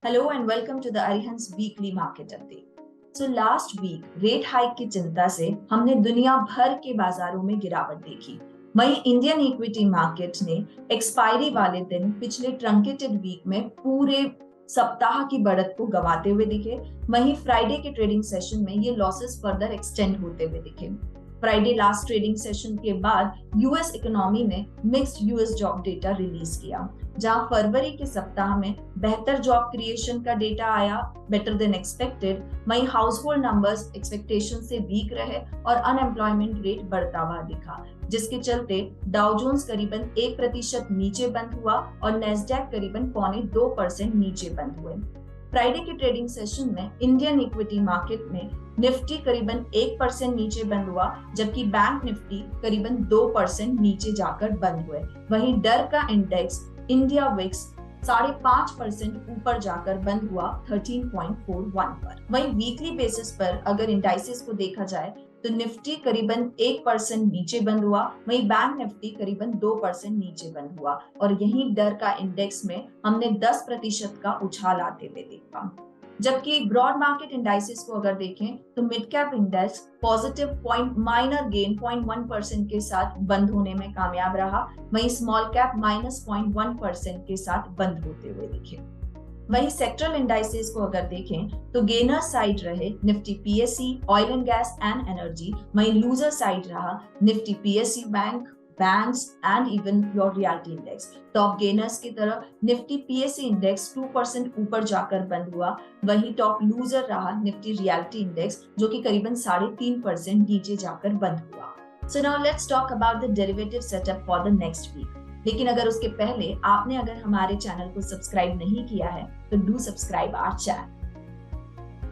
Hello and welcome to the Arihant's weekly market update. So last week rate hike की चिंता से हमने दुनिया भर के बाजारों में गिरावट देखी। वहीं इंडियन इक्विटी मार्केट ने एक्सपायरी वाले दिन पिछले ट्रंकेटेड वीक में पूरे सप्ताह की बढ़त को गंवाते हुए दिखे। वहीं फ्राइडे के ट्रेडिंग सेशन में ये लॉसेस फर्दर एक्सटेंड होते हुए दिखे। फ्राइडे लास्ट ट्रेडिंग सेशन के बाद यूएस इकोनॉमी ने mixed US job data release किया, जहां फरवरी के सप्ताह में बेहतर जॉब क्रिएशन का डेटा आया, बेटर देन एक्सपेक्टेड। वहीं हाउस होल्ड नंबर्स एक्सपेक्टेशन से वीक रहे और अनएम्प्लॉयमेंट रेट बढ़ता हुआ दिखा, जिसके चलते डाउ जोन्स करीबन 1% नीचे बंद हुआ और नेस्डैक करीबन 0.25% नीचे बंद हुए। फ्राइडे के ट्रेडिंग सेशन में इंडियन इक्विटी मार्केट में निफ्टी करीबन 1% नीचे बंद हुआ, जबकि बैंक निफ्टी करीबन 2% नीचे जाकर बंद हुए। वहीं डर का इंडेक्स इंडिया विक्स 5.5% ऊपर जाकर बंद हुआ 13.41 पर। वहीं वीकली बेसिस पर अगर इंडाइसेस को देखा जाए तो निफ्टी करीबन 1% नीचे बंद हुआ, वहीं बैंक निफ्टी करीबन 2% नीचे बंद हुआ और यहीं डर का इंडेक्स में हमने 10% का उछाल आते हुए देखा। जबकि ब्रॉड मार्केट इंडाइसेस को अगर देखें तो mid cap index positive minor gain 0.1% के साथ बंद होने में कामयाब रहा, वहीं स्मॉल कैप -0.1% के साथ बंद होते हुए दिखे। वहीं सेक्टरल इंडाइसेस को अगर देखें तो गेनर साइड रहे Nifty PSC, oil and gas and energy, वहीं लूजर साइड रहा Nifty PSC banks and even your realty index. Top gainers की तरह निफ्टी पीएससी इंडेक्स 2% ऊपर जाकर बंद हुआ, वहीं टॉप लूजर रहा निफ्टी रियल्टी इंडेक्स जो कि करीबन 3.5% नीचे जाकर बंद हुआ। So now let's talk about the derivative setup for the next week. लेकिन अगर उसके पहले आपने अगर हमारे चैनल को सब्सक्राइब नहीं किया है तो do subscribe our channel.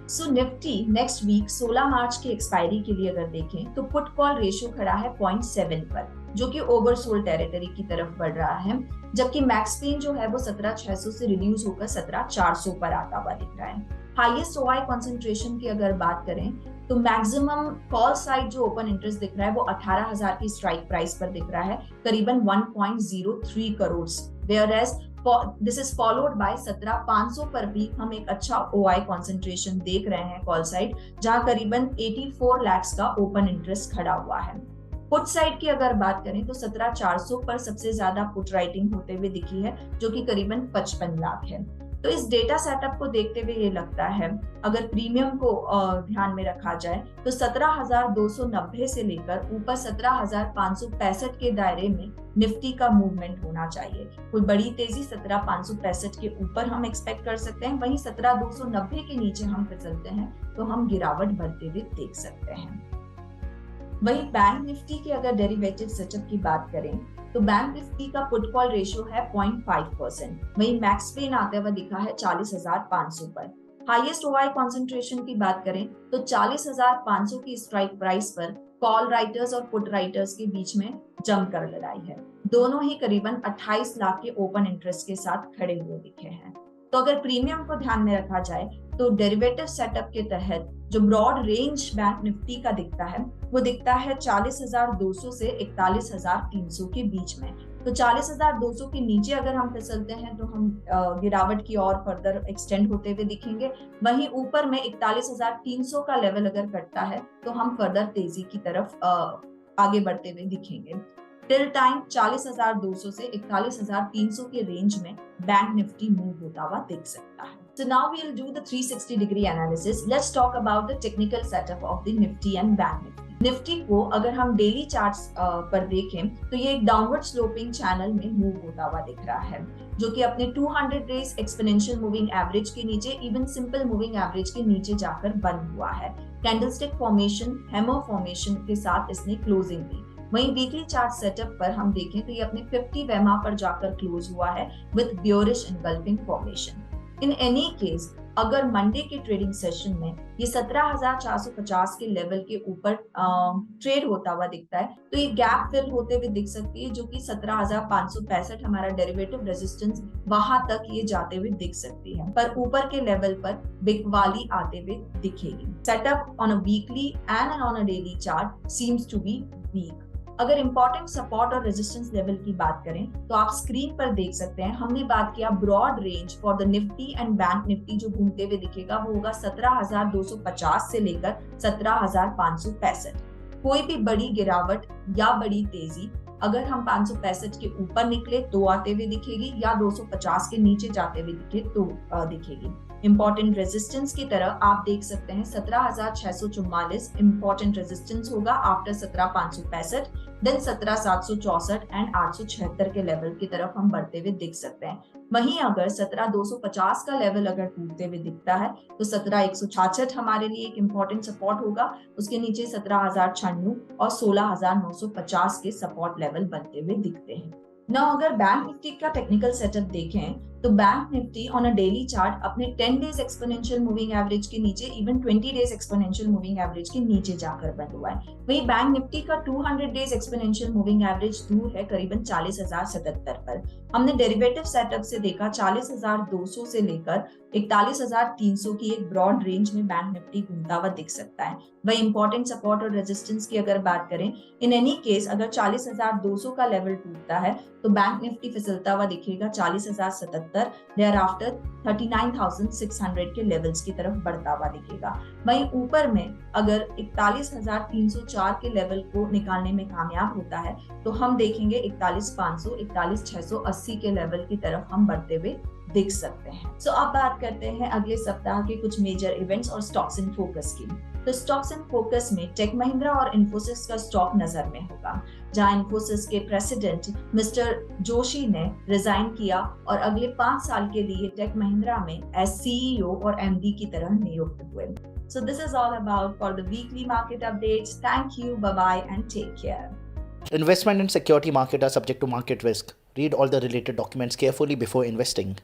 So Nifty next week 16 March की एक्सपायरी के लिए अगर देखें तो पुट कॉल रेशियो खड़ा है 0.7 पर, जो कि ओवरसोल्ड टेरिटरी की तरफ बढ़ रहा है, जबकि मैक्स पेन जो है वो 17,600 से रिड्यूस होकर 17,400 पर आता हुआ दिख रहा है। हाईएस्ट ओआई कंसंट्रेशन की अगर बात करें तो मैक्सिमम कॉल साइड जो ओपन इंटरेस्ट दिख रहा है वो 18,000 की स्ट्राइक प्राइस पर दिख रहा है, करीबन 1.03 crore, whereas this is followed by 17,500 पर भी हम एक अच्छा ओआई कंसंट्रेशन देख रहे हैं कॉल साइड, जहां करीबन 84 लाख का ओपन इंटरेस्ट खड़ा हुआ है। पुट साइड की अगर बात करें तो 17,400 पर सबसे ज्यादा पुट राइटिंग होते हुए दिखी है, जो कि करीबन 55 लाख है। तो इस डेटा सेटअप को देखते हुए ये लगता है अगर प्रीमियम को ध्यान में रखा जाए तो 17,290 से लेकर ऊपर 17,565 के दायरे में निफ्टी का मूवमेंट होना चाहिए। कोई बड़ी तेजी 17,565 के ऊपर हम एक्सपेक्ट कर सकते हैं, वहीं 17,290 के नीचे हम फिसलते हैं तो हम गिरावट बढ़ते हुए देख सकते हैं। वहीं बैंक निफ्टी के अगर डेरिवेटिव सेटअप की बात करें तो बैंक निफ्टी का पुट कॉल रेशियो है 0.5%, वहीं मैक्स पेन आते हुए दिखा है 40,500 पर। हाईएस्ट ओआई कंसंट्रेशन की बात करें तो 40,500 की स्ट्राइक प्राइस पर कॉल राइटर्स और पुट राइटर्स के बीच में जमकर लड़ाई है। दोनों ही करीबन 28 लाख के ओपन इंटरेस्ट के साथ खड़े हुए दिखे हैं। तो अगर प्रीमियम को ध्यान में रखा जाए तो डेरिवेटिव सेटअप के तहत जो ब्रॉड रेंज बैंक निफ्टी का दिखता है वो दिखता है 40,200 से 41,300 के बीच में। तो 40,200 के नीचे अगर हम फिसलते हैं तो हम गिरावट की और फर्दर एक्सटेंड होते हुए दिखेंगे, वहीं ऊपर में 41,300 का लेवल अगर कटता है तो हम फर्दर तेजी की तरफ आगे बढ़ते हुए दिखेंगे। टिल टाइम 40,200 से 41,300 के रेंज में बैंक निफ्टी मूव होता हुआ दिख सकता है। So now we'll do the 360 degree analysis. Let's talk about the technical setup of the Nifty and Bank Nifty. Nifty को अगर हम डेली चार्ट्स पर देखें तो ये एक डाउनवर्ड स्लोपिंग चैनल में मूव होता हुआ दिख रहा है, जो कि अपने 200 डेज एक्सपोनेंशियल मूविंग एवरेज के नीचे, इवन सिंपल मूविंग एवरेज के नीचे जाकर बंद हुआ है। कैंडलस्टिक फॉर्मेशन, हैमर फॉर्मेशन के साथ इसने क्लोजिंग दी। वहीं वीकली चार्ट सेटअप पर हम देखें तो ये अपने 50 वेमा पर जाकर क्लोज हुआ है with bearish engulfing formation. In any case अगर मंडे के ट्रेडिंग सेशन में ये 17,450 के लेवल के ऊपर ट्रेड होता हुआ दिखता है तो ये गैप फिल होते हुए दिख सकती है, जो कि 17,565 हमारा डेरिवेटिव रेजिस्टेंस वहां तक ये जाते हुए दिख सकती है, पर ऊपर के लेवल पर बिकवाली आते हुए दिखेगी। Setup on a weekly and on a daily chart seems to be weak. अगर इंपॉर्टेंट सपोर्ट और रेजिस्टेंस लेवल की बात करें तो आप स्क्रीन पर देख सकते हैं, हमने बात किया broad range for the Nifty and Bank Nifty जो घूमते हुए दिखेगा वो होगा 17,250 से लेकर 17,565। कोई भी बड़ी गिरावट या बड़ी तेजी अगर हम 565 के ऊपर निकले तो आते हुए दिखेगी, या 250 के नीचे जाते हुए दिखे तो दिखेगी। इंपॉर्टेंट रेजिस्टेंस की तरह आप देख सकते हैं 17,644 इंपॉर्टेंट रेजिस्टेंस होगा आफ्टर 17,565, देन 17,764 एंड 876 के लेवल की तरफ हम बढ़ते हुए दिख सकते हैं। वहीं अगर 17,250 का लेवल अगर टूटते हुए दिखता है तो 17,166 हमारे लिए एक इंपॉर्टेंट सपोर्ट होगा, उसके नीचे 17,096 और 16,950 के सपोर्ट लेवल बनते हुए दिखते हैं। ना अगर बैंक निफ्टी का टेक्निकल सेटअप देखें तो bank Nifty on a daily chart अपने 10 डेज एक्सपोनेंशियल मूविंग एवरेज के नीचे, even 20 days exponential moving average के नीचे जाकर बंद हुआ है। वहीं बैंक निफ्टी का 200 डेज एक्सपोनेंशियल मूविंग एवरेज दूर है करीबन 40,077 पर। हमने डेरिवेटिव सेटअप से देखा 40,200 से लेकर 41,300 की एक ब्रॉड रेंज में बैंक निफ्टी घूमता हुआ दिख सकता है। वही इंपॉर्टेंट सपोर्ट और रेजिस्टेंस की अगर बात करें, इन एनी केस अगर 40,200 का लेवल टूटता है तो बैंक निफ्टी फिसलता हुआ दिखेगा 40,077, देयर आफ्टर 39,600 के लेवल्स की तरफ बढ़ता हुआ दिखेगा। वहीं ऊपर में अगर 41,304 के लेवल को निकालने में कामयाब होता है तो हम देखेंगे 41,500, 41,680 के लेवल की तरफ हम बढ़ते हुए दिख सकते हैं। सो अब बात करते हैं अगले सप्ताह के कुछ मेजर इवेंट्स और स्टॉक्स इन फोकस की। तो स्टॉक्स इन फोकस में टेक महिंद्रा और इन्फोसिस का स्टॉक नजर में होगा, जहां इन्फोसिस के प्रेसिडेंट मिस्टर जोशी ने रिजाइन किया और अगले 5 साल के लिए टेक महिंद्रा में एज सीईओ और एमडी की तरह नियुक्त हुए। So this is all about for the weekly market updates. Thank you, bye-bye and take care. Investment in security market are subject to market risk. Read all the related documents carefully before investing.